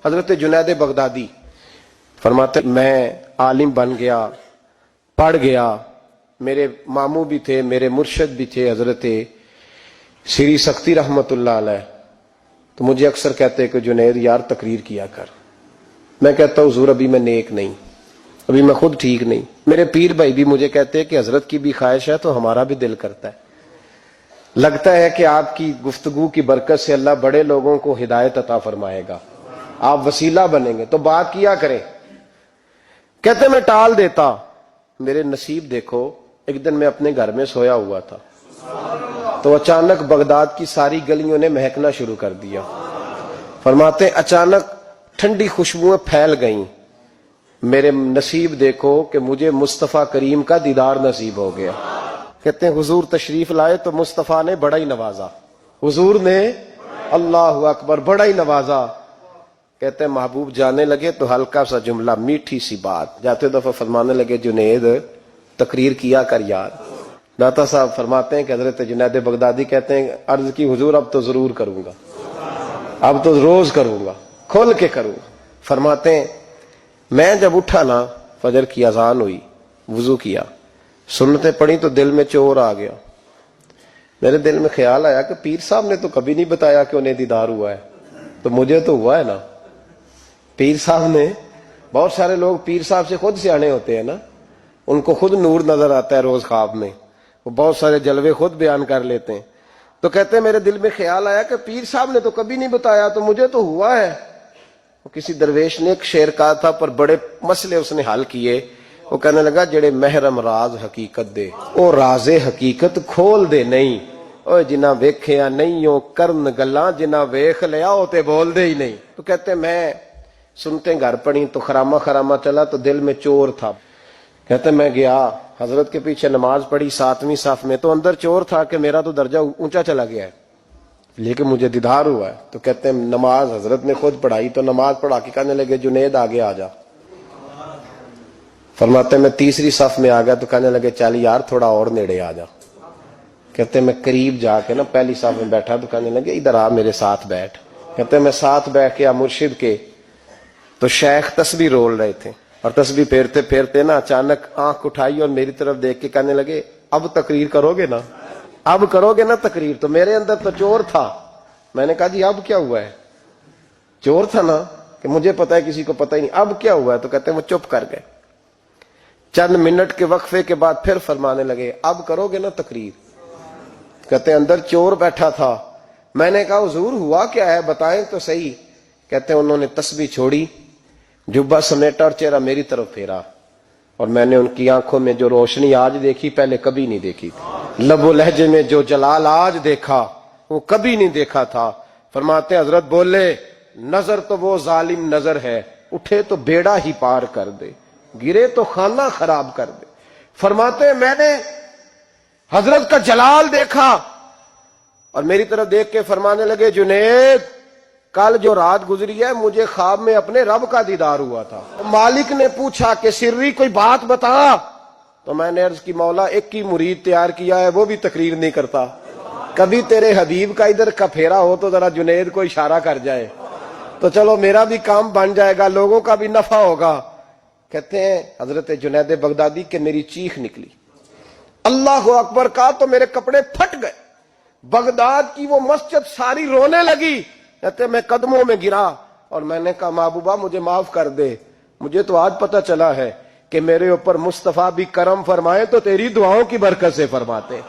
حضرت جنید بغدادی فرماتے میں عالم بن گیا، پڑھ گیا، میرے ماموں بھی تھے، میرے مرشد بھی تھے حضرت سری سختی رحمت اللہ علیہ، تو مجھے اکثر کہتے کہ جنید یار تقریر کیا کر۔ میں کہتا ہوں حضور ابھی میں نیک نہیں، ابھی میں خود ٹھیک نہیں۔ میرے پیر بھائی بھی مجھے کہتے ہیں کہ حضرت کی بھی خواہش ہے تو ہمارا بھی دل کرتا ہے، لگتا ہے کہ آپ کی گفتگو کی برکت سے اللہ بڑے لوگوں کو ہدایت عطا فرمائے گا، آپ وسیلہ بنیں گے، تو بات کیا کریں۔ کہتے میں ٹال دیتا، میرے نصیب دیکھو، ایک دن میں اپنے گھر میں سویا ہوا تھا تو اچانک بغداد کی ساری گلیوں نے مہکنا شروع کر دیا۔ فرماتے اچانک ٹھنڈی خوشبوئیں پھیل گئیں، میرے نصیب دیکھو کہ مجھے مصطفیٰ کریم کا دیدار نصیب ہو گیا۔ کہتے ہیں حضور تشریف لائے تو مصطفیٰ نے بڑا ہی نوازا، حضور نے اللہ اکبر بڑا ہی نوازا۔ کہتے ہیں محبوب جانے لگے تو ہلکا سا جملہ، میٹھی سی بات، جاتے دفعہ فرمانے لگے جنید تقریر کیا کر یار۔ داتا صاحب فرماتے ہیں کہ حضرت جنید بغدادی کہتے ہیں عرض کی حضور اب تو ضرور کروں گا، اب تو روز کروں گا، کھول کے کروں گا۔ فرماتے ہیں میں جب اٹھا نا، فجر کی اذان ہوئی، وضو کیا، سنتیں پڑھی تو دل میں چور آ گیا۔ میرے دل میں خیال آیا کہ پیر صاحب نے تو کبھی نہیں بتایا کہ انہیں دیدار ہوا ہے، تو مجھے تو ہوا ہے نا۔ پیر صاحب نے، بہت سارے لوگ پیر صاحب سے خود سیانے ہوتے ہیں نا، ان کو خود نور نظر آتا ہے روز خواب میں، وہ بہت سارے جلوے خود بیان کر لیتے ہیں۔ تو کہتے ہیں میرے دل میں خیال آیا کہ پیر صاحب نے تو کبھی نہیں بتایا، تو مجھے تو ہوا ہے۔ کسی درویش نے ایک شعر کہا تھا، پر بڑے مسئلے اس نے حل کیے۔ وہ کہنے لگا جڑے محرم راز حقیقت دے، او راز حقیقت کھول دے نہیں، او جنہ ویکھیا نہیں او کرن گلاں، جنہ ویکھ لیا او تے بول دے ہی نہیں۔ تو کہتے میں سنتے گھر پڑی تو خرامہ خرامہ چلا تو دل میں چور تھا۔ کہتے میں گیا حضرت کے پیچھے نماز پڑھی 7ویں صف میں، تو اندر چور تھا کہ میرا تو درجہ اونچا چلا گیا ہے لیکن مجھے دیدار ہوا ہے۔ تو کہتے ہیں نماز حضرت نے خود پڑھائی، تو نماز پڑھا کے کہنے لگے جنید آگے آ جا۔ فرماتے ہیں میں 3ری صف میں آ گیا تو کہنے لگے چل یار تھوڑا اور نیڑے آ جا۔ کہتے ہیں میں قریب جا کے نا پہلی صف میں بیٹھا تو کہنے لگے ادھر آ میرے ساتھ بیٹھ۔ کہتے ہیں میں ساتھ بیٹھ کے مرشد کے، تو شیخ تسبیح رول رہے تھے، اور تسبیح پھیرتے پھیرتے نا اچانک آنکھ اٹھائی اور میری طرف دیکھ کے کہنے لگے اب تقریر کرو گے نا، اب کرو گے نا تقریر۔ تو میرے اندر تو چور تھا، میں نے کہا جی اب کیا ہوا ہے؟ چور تھا نا کہ مجھے پتا ہے کسی کو پتہ ہی نہیں، اب کیا ہوا ہے؟ تو کہتے ہیں وہ چپ کر گئے۔ چند منٹ کے وقفے کے بعد پھر فرمانے لگے اب کرو گے نا تقریر۔ کہتے ہیں اندر چور بیٹھا تھا، میں نے کہا حضور ہوا کیا ہے بتائیں تو صحیح۔ کہتے ہیں انہوں نے تسبیح چھوڑی، جبہ سمیٹا اور چہرہ میری طرف پھیرا، اور میں نے ان کی آنکھوں میں جو روشنی آج دیکھی پہلے کبھی نہیں دیکھی تھی، لب و لہجے میں جو جلال آج دیکھا وہ کبھی نہیں دیکھا تھا۔ فرماتے ہیں حضرت بولے نظر تو وہ ظالم نظر ہے، اٹھے تو بیڑا ہی پار کر دے، گرے تو خانہ خراب کر دے۔ فرماتے ہیں میں نے حضرت کا جلال دیکھا اور میری طرف دیکھ کے فرمانے لگے جنید کل جو رات گزری ہے مجھے خواب میں اپنے رب کا دیدار ہوا تھا۔ مالک نے پوچھا کہ سری کوئی بات بتا، تو میں نے عرض کی مولا ایک ہی مرید تیار کیا ہے وہ بھی تقریر نہیں کرتا، کبھی تیرے حبیب کا ادھر کا پھیرا ہو تو ذرا جنید کو اشارہ کر جائے تو چلو میرا بھی کام بن جائے گا، لوگوں کا بھی نفع ہوگا۔ کہتے ہیں حضرت جنید بغدادی کہ میری چیخ نکلی، اللہ اکبر کہا تو میرے کپڑے پھٹ گئے، بغداد کی وہ مسجد ساری رونے لگی۔ کہتے میں قدموں میں گرا اور میں نے کہا محبوبہ مجھے معاف کر دے، مجھے تو آج پتہ چلا ہے کہ میرے اوپر مصطفیٰ بھی کرم فرمائے تو تیری دعاؤں کی برکت سے فرماتے۔